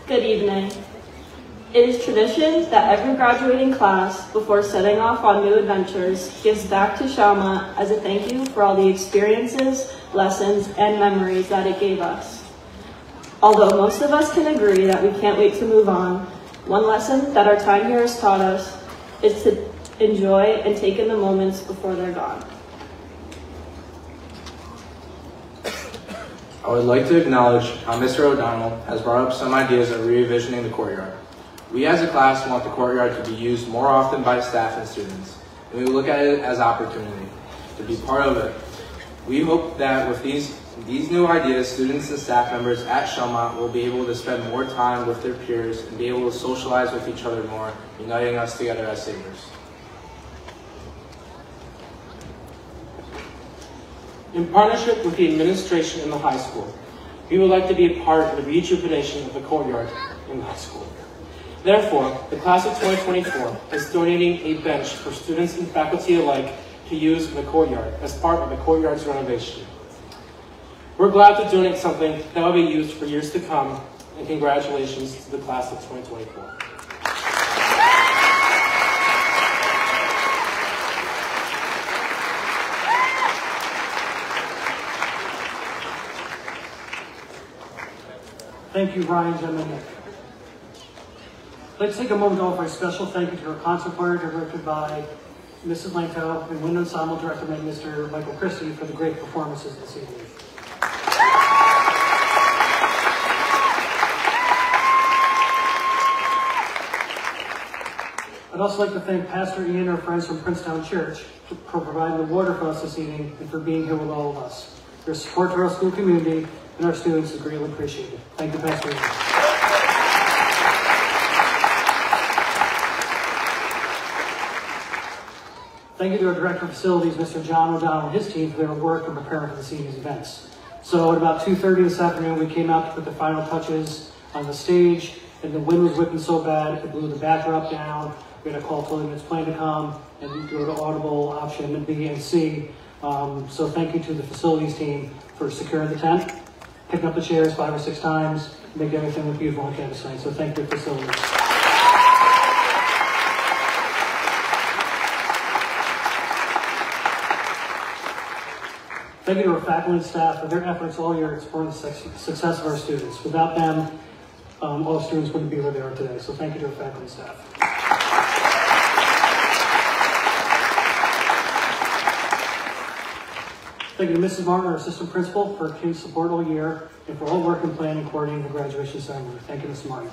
Good evening. It is tradition that every graduating class, before setting off on new adventures, gives back to Shalma as a thank you for all the experiences, lessons, and memories that it gave us. Although most of us can agree that we can't wait to move on, one lesson that our time here has taught us is to enjoy and take in the moments before they're gone. I would like to acknowledge how Mr. O'Donnell has brought up some ideas of re-envisioning the courtyard. We as a class want the courtyard to be used more often by staff and students, and we look at it as opportunity to be part of it. We hope that with these new ideas, students and staff members at Shellmont will be able to spend more time with their peers and be able to socialize with each other more, uniting us together as savers. In partnership with the administration in the high school, we would like to be a part of the rejuvenation of the courtyard in the high school. Therefore, the class of 2024 is donating a bench for students and faculty alike to use in the courtyard as part of the courtyard's renovation. We're glad to donate something that will be used for years to come, and congratulations to the class of 2024. Thank you, Ryan, Jim, and Nick. I'd like to take a moment to offer a special thank you to our concert choir directed by Mrs. Lanko and wind ensemble director by Mr. Michael Christie for the great performances this evening. I'd also like to thank Pastor Ian and our friends from Princetown Church for providing the water for us this evening and for being here with all of us. Your support to our school community and our students is greatly appreciated. Thank you, Pastor Ian. Thank you to our Director of Facilities, Mr. John O'Donnell, and his team for their work in preparing for this evening's events. So at about 2:30 this afternoon, we came out to put the final touches on the stage, and the wind was whipping so bad it blew the backdrop down. We had to call 20 minutes plane to come and go to audible option B and C. So thank you to the facilities team for securing the tent, picking up the chairs 5 or 6 times, make everything look beautiful on campus tonight. So thank you, facilities. Thank you to our faculty and staff for their efforts all year in supporting the success of our students. Without them, all students wouldn't be where they are today. So thank you to our faculty and staff. Thank you to Mrs. Martin, our assistant principal, for continued support all year and for all work and planning and coordinating the graduation ceremony. Thank you, Mrs. Martin.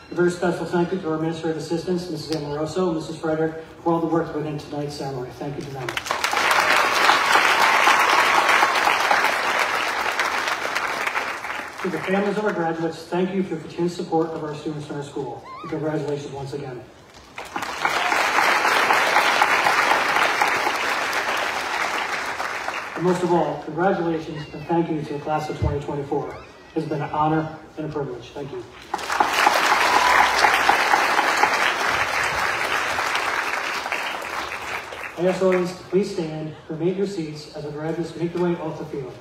A very special thank you to our administrative assistants, Mrs. Amoroso and Mrs. Frederick, for all the work that went into tonight's ceremony. Thank you to them. To the families of our graduates, thank you for your continued support of our students in our school. And congratulations once again. And most of all, congratulations and thank you to the class of 2024. It has been an honor and a privilege. Thank you. I ask all of you to please stand, remain at your seats as our graduates make their way off the field.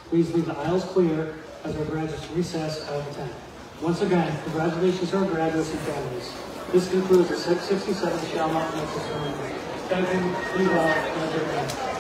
Please leave the aisles clear as our graduates recess out of the tent. Once again, congratulations to our graduates and families. This concludes the 667 Shellmont Commencement Ceremony. Thank you, be well, and have a great night.